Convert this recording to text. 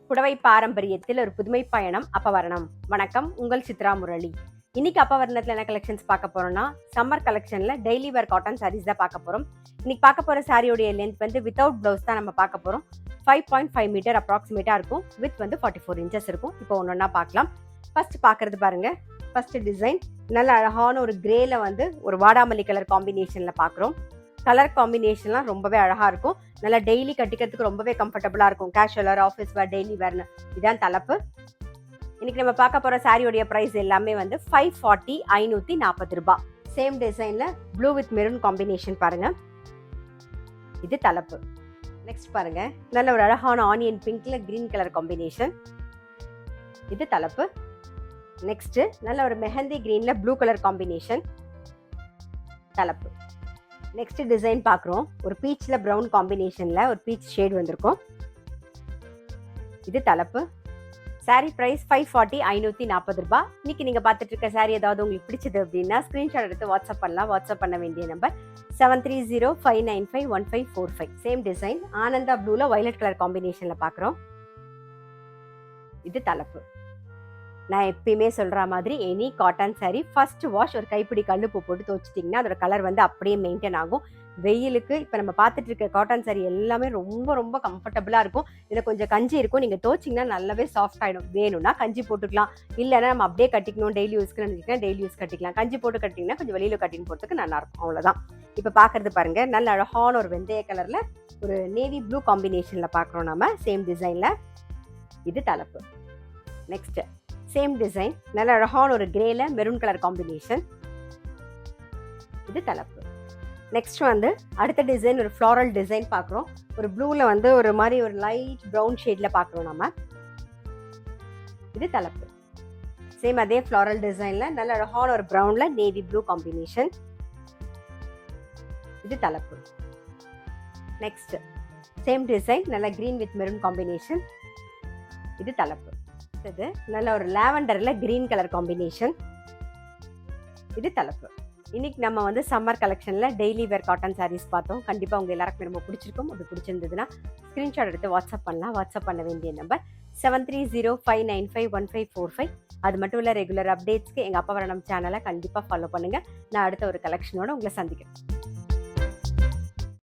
புடவை பாரம்பரியத்தில் ஒரு புதுமை பயணம் அப்பவரணம். வணக்கம், உங்கள் சித்ரா முரளி. இன்னைக்கு அப்பவரணத்துல என்ன கலெக்ஷன்ஸ் பார்க்க போறோம்னா, சம்மர் கலெக்ஷன்ல டெய்லி வேர் காட்டன் சாரீஸ் தான் பார்க்க போறோம். இன்னைக்கு பார்க்க போற சாரியோடைய லென்த் வந்து வித்தவுட் பிளவுஸ் தான் நம்ம பார்க்க போறோம். 5.5 மீட்டர் அப்ராக்சிமேட்டா இருக்கும். வித் வந்து 44 இன்ச்சஸ் இருக்கும். இப்போ ஒன்னொன்னா பார்க்கலாம். ஃபர்ஸ்ட் பார்க்கறது பாருங்க. ஃபர்ஸ்ட் டிசைன் நல்ல அழகான ஒரு கிரேல வந்து ஒரு வாடாமல்லி கலர் காம்பினேஷன்ல பார்க்குறோம். கலர் காம்பினேஷன்லாம் ரொம்பவே அழகா இருக்கும். நல்லா டெய்லி கட்டிக்கிறதுக்கு ரொம்பவே கம்ஃபர்டபுளா இருக்கும். கேஷுவலர், ஆஃபீஸ் வேர், டெய்லி வேர்னு இதான் தலைப்பு. இன்னைக்கு நம்ம பார்க்க போற சாரியோடைய பிரைஸ் எல்லாமே வந்து 540 540 ரூபாய். சேம் டிசைன்ல ப்ளூ வித் மெரூன் காம்பினேஷன் பாருங்க. இது தலைப்பு. நெக்ஸ்ட் பாருங்க, நல்ல ஒரு அழகான ஆனியன் பிங்க்ல கிரீன் கலர் காம்பினேஷன். இது தலைப்பு. நெக்ஸ்ட் நல்ல ஒரு மெஹந்தி கிரீன்ல ப்ளூ கலர் காம்பினேஷன். தலைப்பு. நெக்ஸ்ட் டிசைன் பார்க்குறோம். ஒரு பீச்ல ப்ரௌன் காம்பினேஷன்ல ஒரு பீச் ஷேட் வந்திருக்கும். இது தலைப்பு. சாரி பிரைஸ் 540 540 ரூபாய். இன்னைக்கு நீங்க பார்த்துட்டு இருக்க சாரி ஏதாவது உங்களுக்கு பிடிச்சது அப்படின்னா ஸ்கிரீன்ஷாட் எடுத்து வாட்ஸ்அப் பண்ணலாம். வாட்ஸ்அப் பண்ண வேண்டிய நம்பர் 7305951545. சேம் டிசைன் ஆனந்தா ப்ளூல வயலட் கலர் காம்பினேஷன்ல பார்க்குறோம். இது தலைப்பு. நான் எப்பயுமே சொல்ற மாதிரி any cotton saree first wash ஒரு கைப்பிடி கல்லுப்பு போட்டு துவச்சிட்டிங்கன்னா அதோட கலர் வந்து அப்படியே மெயின்டைன் ஆகும். வெயிலுக்கு இப்போ நம்ம பார்த்துட்டு இருக்க காட்டன் சாரி எல்லாமே ரொம்ப ரொம்ப கம்ஃபர்டபுளாக இருக்கும். இதில் கொஞ்சம் கஞ்சி இருக்கும். நீங்கள் துவச்சிங்கன்னா நல்லாவே சாஃப்ட் ஆகிடும். வேணும்னா கஞ்சி போட்டுக்கலாம். இல்லைன்னா நம்ம அப்படியே கட்டிக்கணும் டெய்லி யூஸ்க்கு நினைச்சிக்கலாம், டெய்லி யூஸ் கட்டிக்கலாம். கஞ்சி போட்டு கட்டிங்கன்னா கொஞ்சம் வெளியில் கட்டின்னு போகிறதுக்கு நல்லாயிருக்கும். அவ்வளோதான். இப்போ பார்க்குறது பாருங்கள், நல்ல அழகான ஒரு வெந்தய கலரில் ஒரு நேவி ப்ளூ காம்பினேஷனில் பார்க்குறோம் நம்ம. சேம் டிசைனில். இது தலைப்பு. நெக்ஸ்ட் சேம் டிசைன் நல்ல அழகான ஒரு கிரேல மெரூன் கலர் காம்பினேஷன். இது தலைப்பு. நெக்ஸ்ட் வந்து அடுத்த டிசைன் ஒரு ஃப்ளாரல் டிசைன் பார்க்குறோம். ஒரு ப்ளூல வந்து ஒரு மாதிரி ஒரு லைட் ப்ரௌன் ஷேட்ல பார்க்குறோம் நம்ம. இது தலைப்பு. சேம் அதே ஃப்ளாரல் டிசைன்ல நல்ல அழகான ஒரு ப்ரௌன்ல நேவி ப்ளூ காம்பினேஷன். இது தலைப்பு. நெக்ஸ்ட் சேம் டிசைன் நல்ல கிரீன் வித் மெரூன் காம்பினேஷன். இது தலைப்பு. இது நல்ல ஒரு லாவெண்டர்ல கிரீன் கலர் காம்பினேஷன். இது தலைப்பு. இன்னைக்கு நம்ம வந்து சம்மர் கலெக்ஷன்ல டெய்லி வேர் காட்டன் சாரீஸ் பார்த்தோம். கண்டிப்பா உங்க எல்லாருக்குமே ரொம்ப பிடிச்சிருக்கும். அப்படி பிடிச்சிருந்ததுன்னா ஸ்கிரீன்ஷாட் எடுத்து வாட்ஸ்அப் பண்ணலாம். வாட்ஸ்அப் பண்ண வேண்டிய நம்பர் 7305951545. அது மட்டும் இல்ல, ரெகுலர் அப்டேட்ஸ்க்கு எங்க அப்பவரணம் சேனலை கண்டிப்பா ஃபாலோ பண்ணுங்க. நான் அடுத்த ஒரு கலெக்ஷனோட உங்களை சந்திக்கிறேன்.